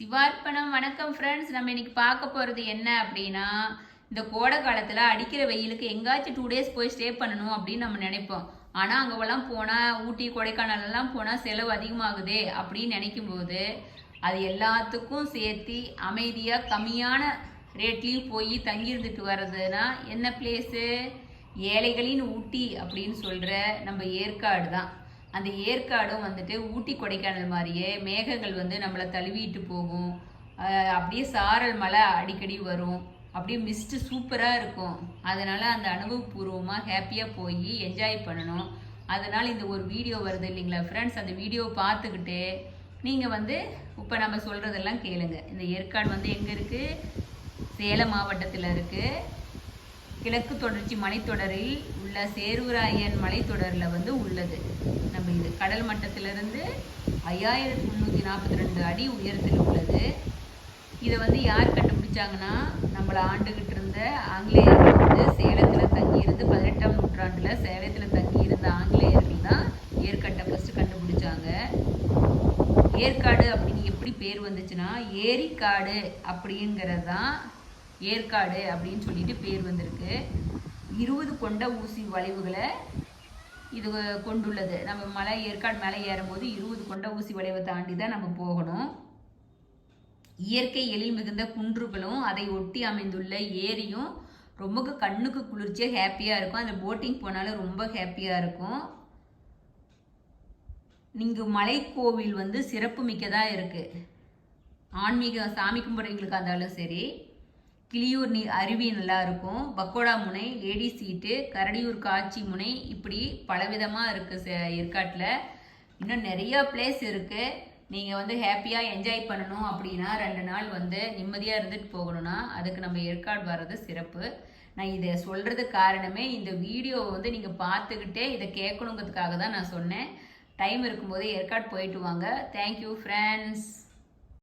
சிவார்ப்பணம் வணக்கம் ஃப்ரெண்ட்ஸ். நம்ம இன்னைக்கு பார்க்க போகிறது என்ன அப்படின்னா, இந்த கோடை காலத்தில் அடிக்கிற வெயிலுக்கு எங்காச்சும் 2 டேஸ் போய் ஸ்டே பண்ணணும் அப்படின்னு நம்ம நினைப்போம். ஆனால் அங்கெல்லாம் போனால் ஊட்டி கொடைக்கானல்லாம் போனால் செலவு அதிகமாகுதே அப்படின்னு நினைக்கும்போது அது எல்லாத்துக்கும் சேர்த்து அமைதியாக கம்மியான ரேட்லேயும் போய் தங்கியிருந்துட்டு வர்றதுன்னா என்ன பிளேஸு? ஏழைகளின் ஊட்டி அப்படின்னு சொல்கிற நம்ம ஏற்காடு தான். அந்த ஏற்காடும் வந்துட்டு ஊட்டி கொடைக்கானல் மாதிரியே மேகங்கள் நம்மளை தழுவிட்டு போகும். அப்படியே சாரல் மழை அடிக்கடி வரும். அப்படியே மிஸ்ட்டு சூப்பராக இருக்கும். அதனால் அந்த அனுபவபூர்வமாக ஹாப்பியாக போய் என்ஜாய் பண்ணணும். அதனால் இந்த ஒரு வீடியோ வருது இல்லைங்களா ஃப்ரெண்ட்ஸ், அந்த வீடியோவை பார்த்துக்கிட்டு நீங்கள் இப்போ நம்ம சொல்கிறதெல்லாம் கேளுங்க. இந்த ஏற்காடு எங்கே இருக்குது? சேலம் மாவட்டத்தில் இருக்குது. கிழக்கு தொடர்ச்சி மலைத்தொடரில் உள்ள சேர்வராயன் மலைத்தொடரில் உள்ளது. நம்ம இது கடல் மட்டத்திலிருந்து 5342 அடி உயரத்தில் உள்ளது. இதை யார் கண்டுபிடிச்சாங்கன்னா, நம்மளை ஆண்டுகிட்டு இருந்த ஆங்கிலேயர்கள் சேலத்தில் தங்கியிருந்து 18ஆம் நூற்றாண்டில் சேலத்தில் தங்கியிருந்த ஆங்கிலேயர்கள் தான் ஏற்காட்டை ஃபஸ்ட்டு கண்டுபிடிச்சாங்க. ஏற்காடு அப்படின்னு எப்படி பேர் வந்துச்சுன்னா, ஏரிக்காடு அப்படிங்கிறது தான் ஏற்காடு அப்படின்னு சொல்லிட்டு பேர் வந்திருக்கு. 20 கொண்ட ஊசி வளைவுகளை இது கொண்டுள்ளது. நம்ம ஏற்காடு மேலே ஏறும்போது 20 கொண்ட ஊசி வளைவை தாண்டி தான் நம்ம போகணும். இயற்கை எழில் மிகுந்த குன்றுகளும் அதை ஒட்டி அமைந்துள்ள ஏரியும் ரொம்ப கண்ணுக்கு குளிர்ச்சியாக ஹாப்பியாக இருக்கும். அந்த போட்டிங் போனாலும் ரொம்ப ஹாப்பியாக இருக்கும். நீங்கள் மலைக்கோவில் சிறப்பு மிக்கதாக இருக்குது. ஆன்மீக சாமி கும்பிட்றவங்களுக்கு இருந்தாலும் சரி. கிளியூர் அருவி நல்லா இருக்கும். பக்கோடா முனை, லேடி சீட்டு, கரடியூர் காட்சி முனை, இப்படி பலவிதமாக இருக்குது ஏற்காட்டில். இன்னும் நிறையா பிளேஸ் இருக்குது. நீங்கள் ஹாப்பியாக என்ஜாய் பண்ணணும் அப்படின்னா 2 நாள் நிம்மதியாக இருந்துட்டு போகணும்னா அதுக்கு நம்ம ஏற்காடு வர்றது சிறப்பு. நான் இதை சொல்கிறதுக்கு காரணமே இந்த வீடியோவை நீங்கள் பார்த்துக்கிட்டே இதை கேட்கணுங்கிறதுக்காக தான் நான் சொன்னேன். டைம் இருக்கும்போதே ஏற்காடு போயிட்டு வாங்க. Thank you friends.